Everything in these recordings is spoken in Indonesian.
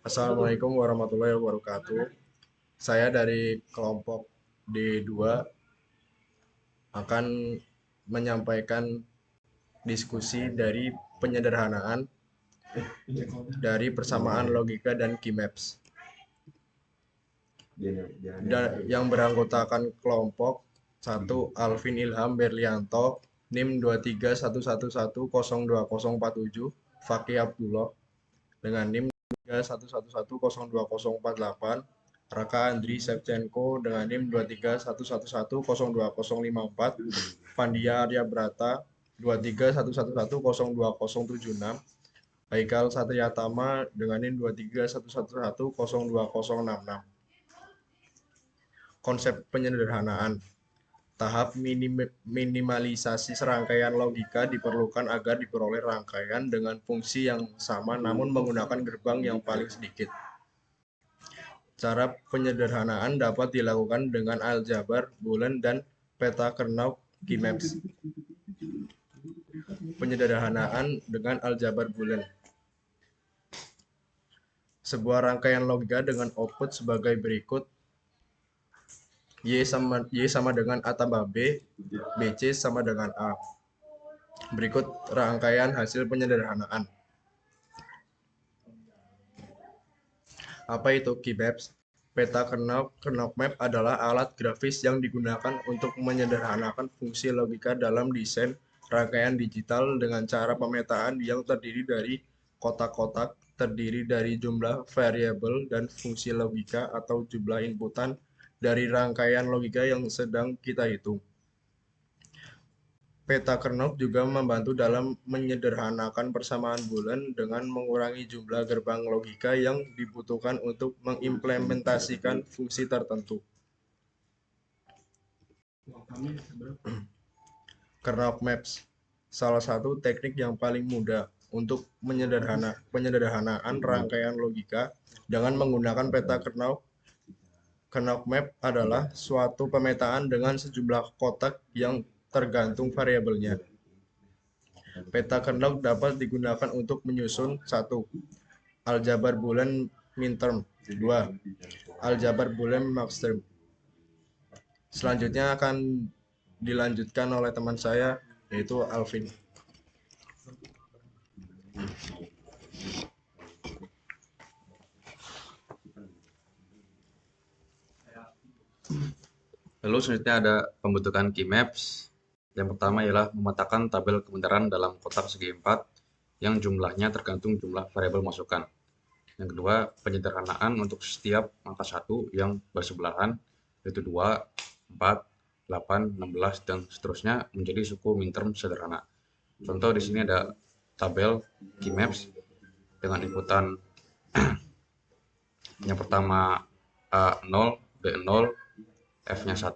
Assalamualaikum warahmatullahi wabarakatuh. Saya dari kelompok D2 akan menyampaikan diskusi dari penyederhanaan dari persamaan logika dan keymaps. Yang beranggotakan kelompok 1 Alvin Ilham Berlianto, NIM 23111020047, Fakih Abdullah dengan NIM 231102048, Raka Andri Shevchenko dengan NIM 23111020054, Pandia Arya Brata 231112076, Haikal Satriatama dengan NIM 231112066. Konsep penyederhanaan. Tahap minimalisasi serangkaian logika diperlukan agar diperoleh rangkaian dengan fungsi yang sama namun menggunakan gerbang yang paling sedikit. Cara penyederhanaan dapat dilakukan dengan aljabar Boolean dan peta kernel keymaps. Penyederhanaan dengan aljabar Boolean. Sebuah rangkaian logika dengan output sebagai berikut. Y sama dengan A tambah B, BC sama dengan A. Berikut rangkaian hasil penyederhanaan. Apa itu keymaps? Peta kernel map adalah alat grafis yang digunakan untuk menyederhanakan fungsi logika dalam desain rangkaian digital dengan cara pemetaan yang terdiri dari kotak-kotak, terdiri dari jumlah variabel dan fungsi logika atau jumlah inputan dari rangkaian logika yang sedang kita hitung. Peta kernel juga membantu dalam menyederhanakan persamaan Boolean dengan mengurangi jumlah gerbang logika yang dibutuhkan untuk mengimplementasikan fungsi tertentu. Kernel maps, salah satu teknik yang paling mudah untuk penyederhanaan rangkaian logika dengan menggunakan peta kernel. Kernel map adalah suatu pemetaan dengan sejumlah kotak yang tergantung variabelnya. Peta kernel dapat digunakan untuk menyusun 1. Aljabar Boolean minterm. 2. Aljabar Boolean maxterm. Selanjutnya akan dilanjutkan oleh teman saya, yaitu Alvin. Lalu selanjutnya ada pembentukan keymaps. Yang pertama ialah memetakan tabel kebenaran dalam kotak segi 4 yang jumlahnya tergantung jumlah variabel masukan. Yang kedua, penyederhanaan untuk setiap angka 1 yang bersebelahan, yaitu 2, 4, 8, 16, dan seterusnya menjadi suku minterm sederhana. Contoh di sini ada tabel keymaps dengan inputan yang pertama A0, B0, F-nya 1,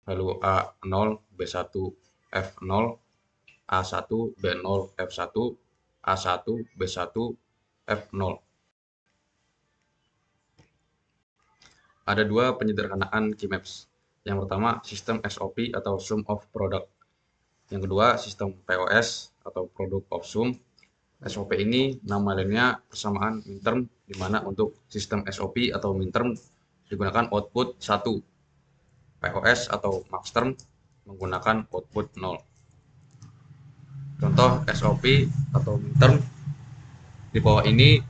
lalu A0, B1, F0, A1, B0, F1, A1, B1, F0. Ada dua penyederhanaan keymaps. Yang pertama, sistem SOP atau Sum of Product. Yang kedua, sistem POS atau Product of Sum. SOP ini nama lainnya persamaan minterm, di mana untuk sistem SOP atau minterm digunakan output 1. POS atau maxterm menggunakan output 0. Contoh SOP atau minterm di bawah ini,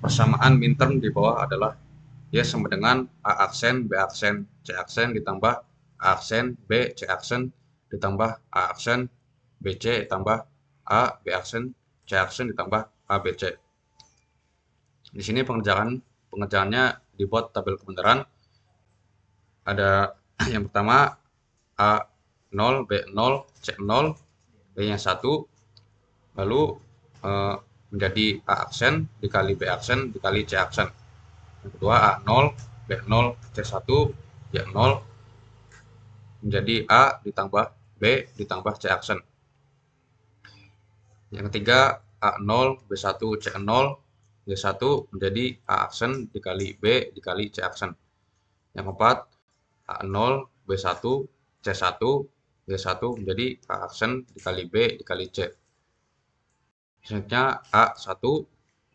persamaan minterm di bawah adalah Y sama dengan A aksen, B aksen, C aksen ditambah A aksen, B, C aksen ditambah A aksen, BC ditambah A, B aksen, C aksen ditambah A, BC. Di sini pengerjaannya dibuat tabel kebenaran. Ada yang pertama A0, B0, C0, B-nya 1, lalu menjadi A aksen dikali B aksen dikali C aksen. Yang kedua A0, B0, C1, Y0 menjadi A ditambah B ditambah C aksen. Yang ketiga A0, B1, C0, Y1 menjadi A aksen dikali B dikali C aksen. Yang keempat A0, B1, C1, Y1 menjadi A aksen dikali B dikali C. Selanjutnya A1,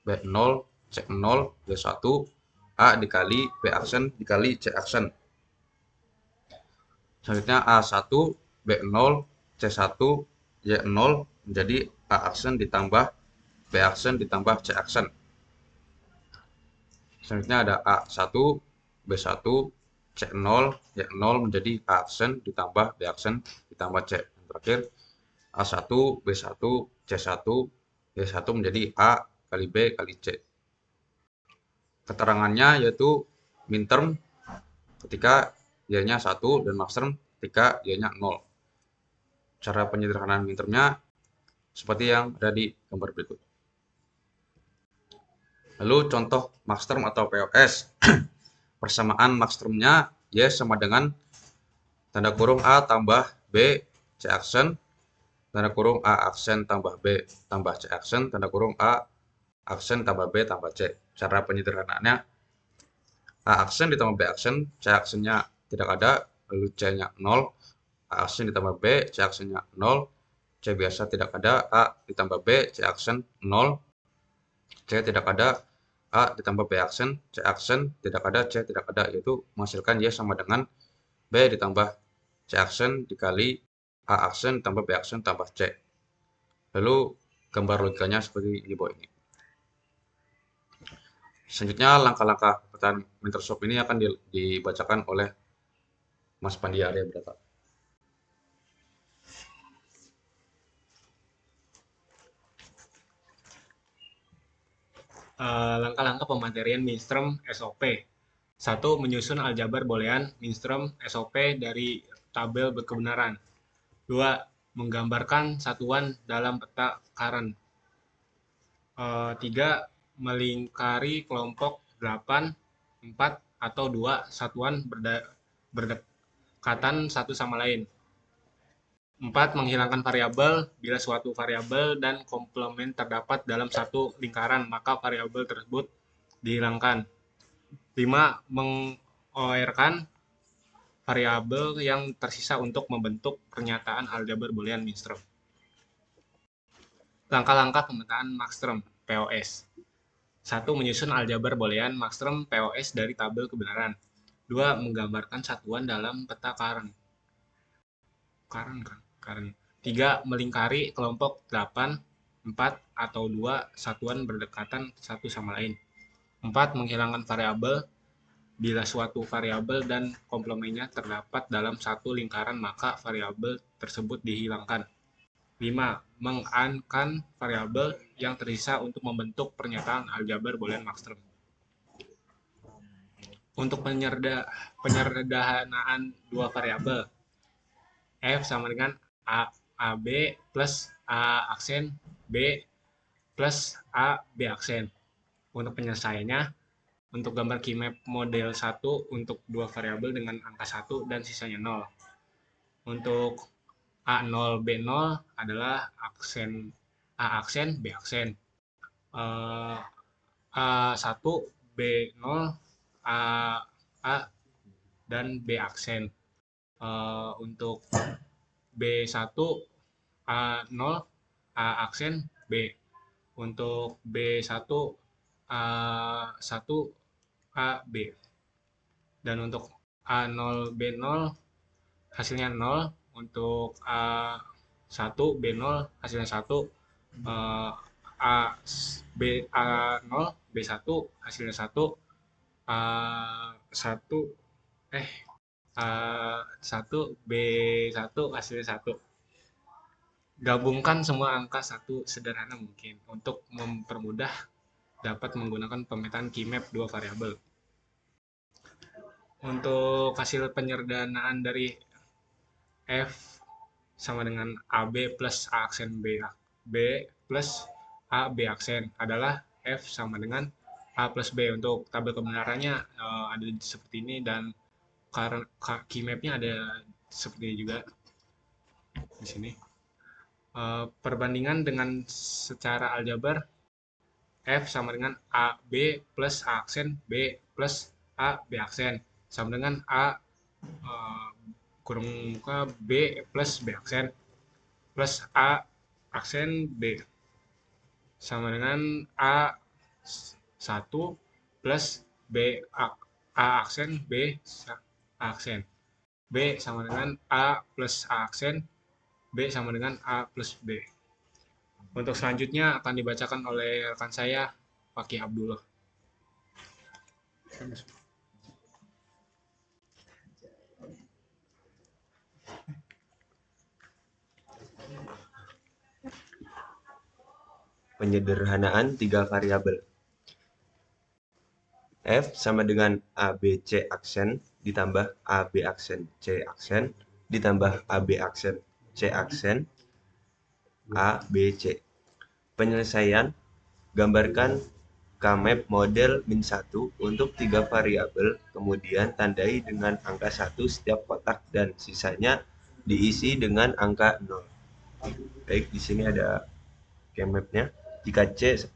B0, C0, Y1, A dikali B aksen dikali C aksen. Selanjutnya A1, B0, C1, Y0 menjadi A aksen ditambah B aksen ditambah C aksen. Selanjutnya ada A1, B1, C0, Y0 menjadi A aksen ditambah B aksen ditambah C. Yang terakhir A1, B1, C1, Y1 menjadi A kali B kali C. Keterangannya yaitu minterm ketika y-nya 1 dan maxterm ketika y-nya 0. Cara penyederhanaan mintermnya seperti yang ada di gambar berikut. Lalu contoh maxterm atau POS. Persamaan maxtermnya y sama dengan tanda kurung A tambah B C aksen, tanda kurung A aksen tambah B tambah C aksen, tanda kurung A aksen tambah B tambah C. Cara penyederhanaannya A aksen ditambah B aksen, C aksennya tidak ada, lalu C-nya 0, A aksen ditambah B, C aksennya 0, C biasa tidak ada, A ditambah B, C aksen 0, C tidak ada, A ditambah B aksen, C aksen tidak ada, C tidak ada, yaitu menghasilkan Y sama dengan B ditambah C aksen dikali A aksen tambah B aksen tambah C. Lalu gambar logikanya seperti di bawah ini. Selanjutnya langkah-langkah pemetaan Microsoft ini akan dibacakan oleh Mas Pandi Arya Brata. Langkah-langkah pematerian Minström SOP. 1. Menyusun aljabar boolean Minström SOP dari tabel kebenaran. 2. Menggambarkan satuan dalam peta current. 3. Melingkari kelompok 8, 4, atau 2 satuan berdekatan satu sama lain. 4. Menghilangkan variabel. Bila suatu variabel dan komplement terdapat dalam satu lingkaran, maka variabel tersebut dihilangkan. 5. Meng-OR-kan variabel yang tersisa untuk membentuk pernyataan aljabar boolean Minström. Langkah-langkah pemetaan Maxström POS. 1. Menyusun aljabar boolean Maxström POS dari tabel kebenaran. 2. Menggambarkan satuan dalam peta current. 3. Melingkari kelompok 8, 4, atau 2 satuan berdekatan satu sama lain. 4. Menghilangkan variabel. Bila suatu variabel dan komplementnya terdapat dalam satu lingkaran, maka variabel tersebut dihilangkan. 5. Meng-AND-kan variabel yang tersisa untuk membentuk pernyataan aljabar boolean Maxström. Untuk penyederhanaan dua variabel, F sama dengan AB plus A aksen B plus A B aksen. Untuk penyelesaiannya, untuk gambar keymap model 1 untuk dua variabel dengan angka 1 dan sisanya 0. Untuk A0 B0 adalah aksen A aksen B aksen. A1 B0 A dan B aksen. Untuk B1 A0 A aksen B. Untuk B1 A1 A B. Dan untuk A0 B0 hasilnya 0. Untuk A1 B0 hasilnya 1. A B A0 B1 hasilnya 1. A1 A1 B1 hasilnya 1. Gabungkan semua angka satu sederhana mungkin untuk mempermudah dapat menggunakan pemetaan keymap dua variabel. Untuk hasil penyederhanaan dari F sama dengan AB plus A aksen B plus A B aksen adalah F sama dengan A plus B. Untuk tabel kebenarannya ada seperti ini dan keymapnya ada seperti ini juga di sini. Perbandingan dengan secara aljabar, F sama dengan AB plus A aksen B plus A B aksen sama dengan A kurung muka B plus B aksen plus A aksen B sama dengan A 1 plus B A aksen B A aksen. B sama dengan A plus A aksen, B sama dengan A plus B. Untuk selanjutnya akan dibacakan oleh rekan saya, Fakih Abdullah. Penyederhanaan tiga variabel. F sama dengan ABC aksen ditambah AB aksen C aksen ditambah AB aksen C aksen A, B, C. Penyelesaian, gambarkan Kmap model min-1 untuk tiga variabel, kemudian tandai dengan angka 1 setiap kotak dan sisanya diisi dengan angka 0. Baik, di sini ada Kmapnya. Jika C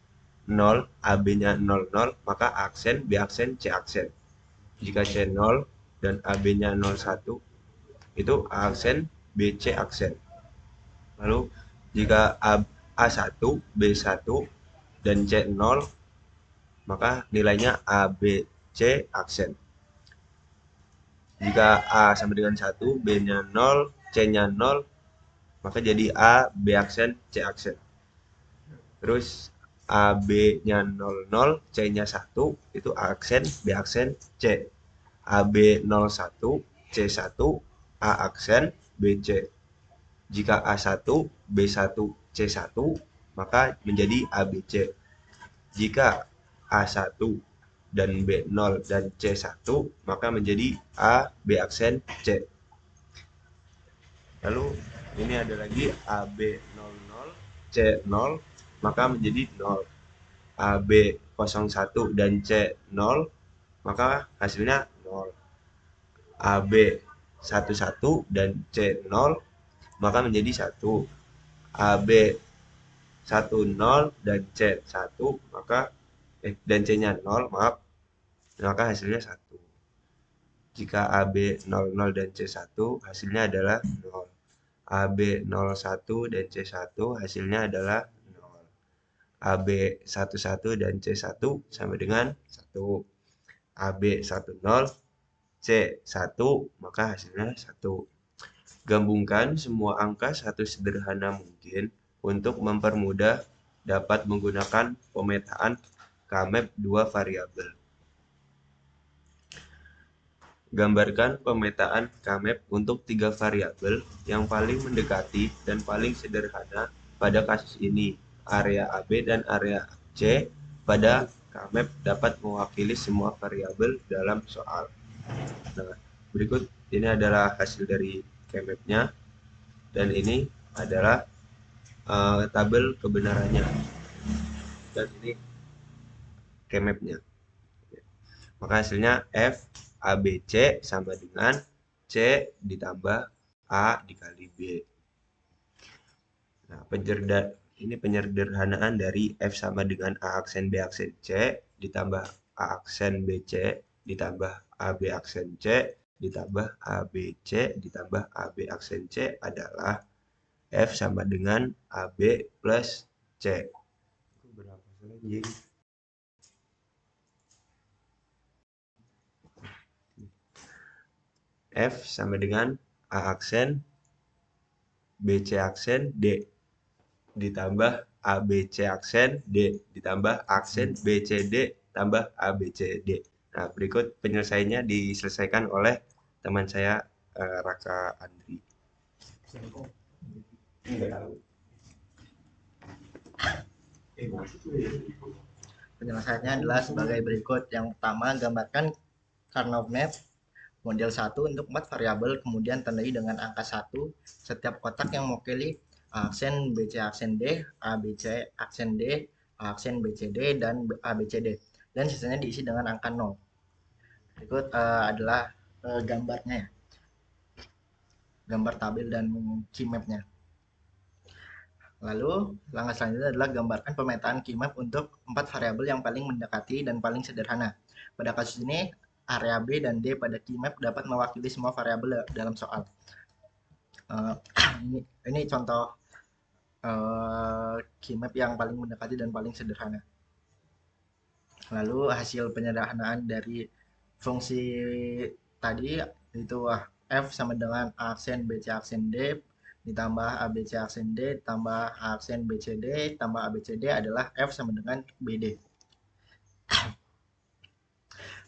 0, AB-nya 0, 0, maka aksen, B aksen, C aksen. Jika C 0 dan AB-nya 0, 1, itu A aksen, B, C aksen. Lalu, jika A1, B1, dan C 0, maka nilainya A, B, C aksen. Jika A sama dengan 1, B-nya 0, C-nya 0, maka jadi A, B aksen, C aksen. Terus AB-nya 00, C-nya 1, itu A aksen, B aksen, C. AB 01, C1, A aksen, BC. Jika A1, B1, C1, maka menjadi ABC. Jika A1 dan B0 dan C1, maka menjadi A, B aksen, C. Lalu ini ada lagi AB00, C0, maka menjadi 0. AB01 dan C0, maka hasilnya 0. AB11 dan C0, maka menjadi 1. AB10 dan C1, maka dan C-nya 0, maaf, maka hasilnya 1. Jika AB00 dan C1 hasilnya adalah 0. AB01 dan C1 hasilnya adalah 0. AB11 dan C1 sama dengan 1. AB10, C1, maka hasilnya 1. Gabungkan semua angka satu sederhana mungkin untuk mempermudah dapat menggunakan pemetaan Kmap dua variabel. Gambarkan pemetaan Kmap untuk tiga variabel yang paling mendekati dan paling sederhana pada kasus ini. Area AB dan area C pada Kmap dapat mewakili semua variabel dalam soal. Nah, berikut ini adalah hasil dari Kmapnya, dan ini adalah tabel kebenarannya, dan ini Kmapnya. Maka hasilnya F ABC sama dengan C ditambah A dikali B. Nah, ini penyederhanaan dari F sama dengan A aksen B aksen C ditambah A aksen BC ditambah AB aksen C ditambah ABC ditambah AB aksen C adalah F sama dengan AB plus C. Berapa lagi? F sama dengan A aksen BC aksen D ditambah ABC aksen D ditambah aksen BCD tambah ABCD. Nah, berikut penyelesaiannya diselesaikan oleh teman saya Raka Andri. Penyelesaiannya adalah sebagai berikut. Yang pertama, gambarkan Karnaugh Map model 1 untuk 4 variabel, kemudian tandai dengan angka 1 setiap kotak yang mewakili aksen BC aksen D, ABC aksen D, aksen BCD, dan ABCD, dan sisanya diisi dengan angka 0. Berikut adalah gambarnya ya. Gambar tabel dan Kmap-nya. Lalu langkah selanjutnya adalah gambarkan pemetaan Kmap untuk 4 variabel yang paling mendekati dan paling sederhana. Pada kasus ini area B dan D pada Kmap dapat mewakili semua variabel dalam soal. Ini contoh Kmap yang paling mendekati dan paling sederhana. Lalu hasil penyederhanaan dari fungsi tadi itu F sama dengan A aksen BC aksen D ditambah ABC aksen D tambah A aksen BCD tambah ABCD adalah F sama dengan BD.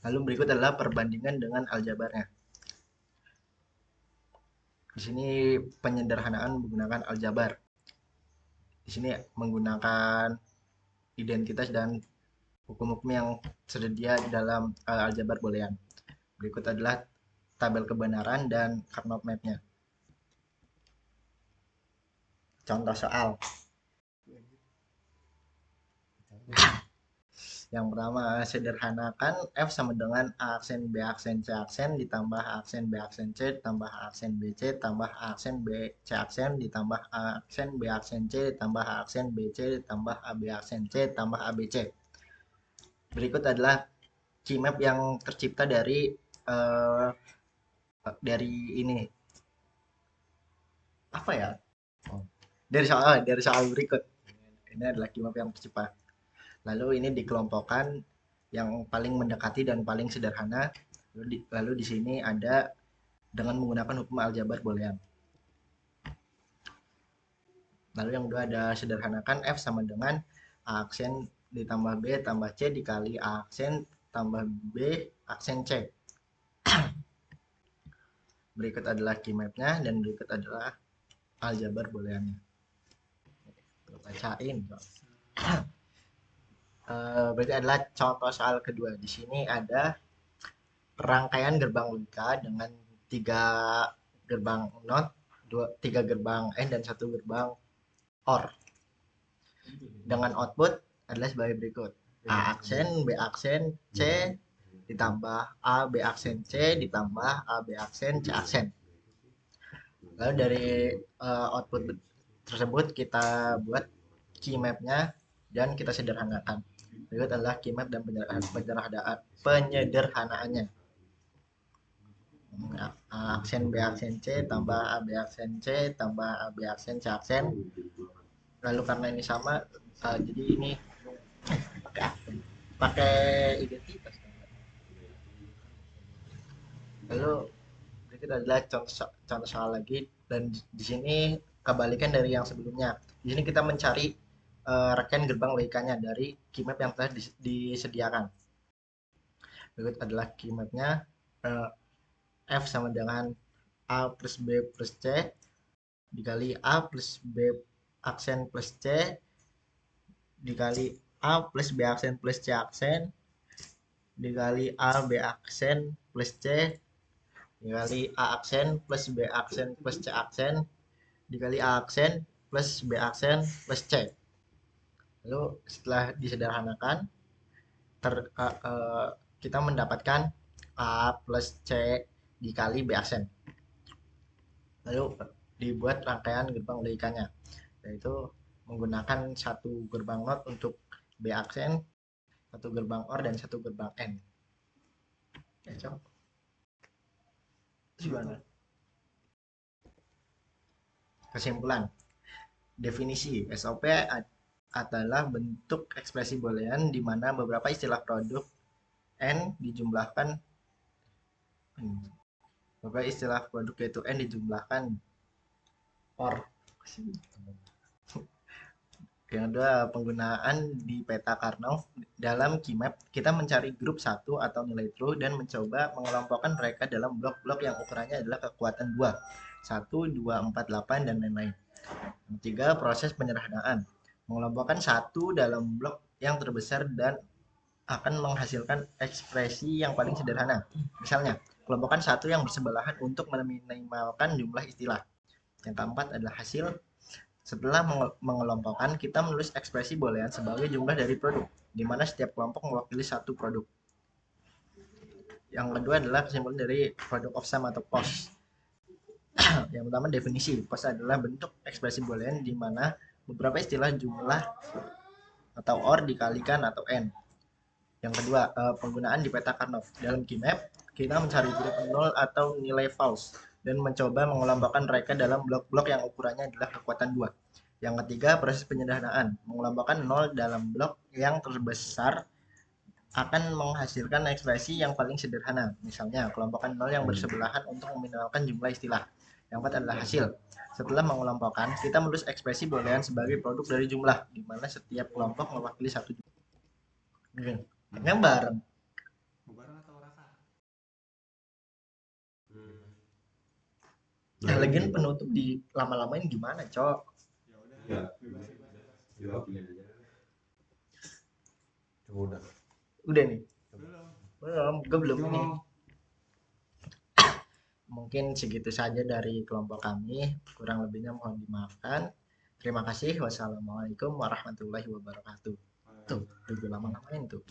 Lalu berikut adalah perbandingan dengan aljabarnya. Di sini penyederhanaan menggunakan aljabar. Di sini menggunakan identitas dan hukum-hukum yang tersedia dalam aljabar boolean. Berikut adalah tabel kebenaran dan Karnaugh map-nya. Contoh soal. Yang pertama, sederhanakan F sama dengan A aksen B aksen C aksen ditambah A aksen B aksen C ditambah A aksen BC tambah A aksen B C aksen ditambah A aksen B aksen C ditambah A aksen BC ditambah AB aksen C ditambah ABC. Berikut adalah key map yang tercipta dari ini. Apa ya? Dari soal berikut. Ini adalah key map yang tercipta. Lalu ini dikelompokkan yang paling mendekati dan paling sederhana. Lalu di sini ada dengan menggunakan hukum aljabar boolean. Lalu yang kedua ada sederhanakan F sama dengan A aksen ditambah B tambah C dikali A aksen tambah B aksen C. Berikut adalah key map-nya dan berikut adalah aljabar booleannya. Bacain. Berarti adalah contoh soal kedua. Di sini ada rangkaian gerbang logika dengan 3 gerbang NOT, 3 gerbang AND dan 1 gerbang OR. Dengan output adalah sebagai berikut. A aksen, B aksen, C ditambah A, B aksen, C ditambah A, B aksen, C aksen. Lalu dari output tersebut kita buat key map-nya dan kita sederhanakan. Berikut adalah key map dan penyederhanaannya. A aksen B aksen C tambah A B aksen C tambah A B aksen C aksen. Lalu karena ini sama, jadi ini pakai identitas. Lalu berikut adalah contoh soal lagi dan di sini kebalikan dari yang sebelumnya. Di sini kita mencari rangkaian gerbang logikanya dari key map yang telah disediakan. Berikut adalah key map-nya. F sama dengan A plus B plus C dikali A plus B aksen plus C dikali A plus B aksen plus C aksen dikali A B aksen plus C dikali A aksen plus B aksen plus C aksen dikali A aksen plus B aksen plus C. Lalu setelah disederhanakan kita mendapatkan A plus C dikali B aksen. Lalu dibuat rangkaian gerbang logikanya, yaitu menggunakan 1 gerbang NOT untuk B aksen, 1 gerbang OR dan 1 gerbang AND. Ya, coba. Gimana? Kesimpulan. Definisi SOP adalah bentuk ekspresi boolean di mana beberapa istilah produk N dijumlahkan yaitu N dijumlahkan OR. Yang kedua, penggunaan di peta Karnaugh. Dalam key map, kita mencari grup 1 atau nilai true dan mencoba mengelompokkan mereka dalam blok-blok yang ukurannya adalah kekuatan 2, 1, 2, 4, 8, dan lain-lain. Yang ketiga, proses penyederhanaan. Mengelompokkan 1 dalam blok yang terbesar dan akan menghasilkan ekspresi yang paling sederhana. Misalnya, kelompokkan 1 yang bersebelahan untuk meminimalkan jumlah istilah. Yang keempat adalah hasil. Setelah mengelompokkan, kita menulis ekspresi boolean sebagai jumlah dari produk, di mana setiap kelompok mewakili 1 produk. Yang kedua adalah kesimpulan dari product of sum atau POS. Yang pertama, definisi. POS adalah bentuk ekspresi boolean di mana beberapa istilah jumlah atau OR dikalikan atau N. Yang kedua, penggunaan di peta Karnaugh. Dalam key map, kita mencari grup 0 atau nilai false dan mencoba mengelompokkan mereka dalam blok-blok yang ukurannya adalah kekuatan 2. Yang ketiga, proses penyederhanaan. Mengelompokkan 0 dalam blok yang terbesar akan menghasilkan ekspresi yang paling sederhana. Misalnya, kelompokan 0 yang bersebelahan untuk meminimalkan jumlah istilah. Yang 4 adalah hasil. Setelah mengelompokkan, kita menulis ekspresi boolean sebagai produk dari jumlah, di mana setiap kelompok mewakili satu jumlah. Yang bareng. Lagian penutup di lama-lamain gimana, Cok? Udah nih. Belum, gue belum ini. Mungkin segitu saja dari kelompok kami. Kurang lebihnya mohon dimaafkan. Terima kasih. Wassalamualaikum warahmatullahi wabarakatuh. Tuh, udah lama-lamain tuh.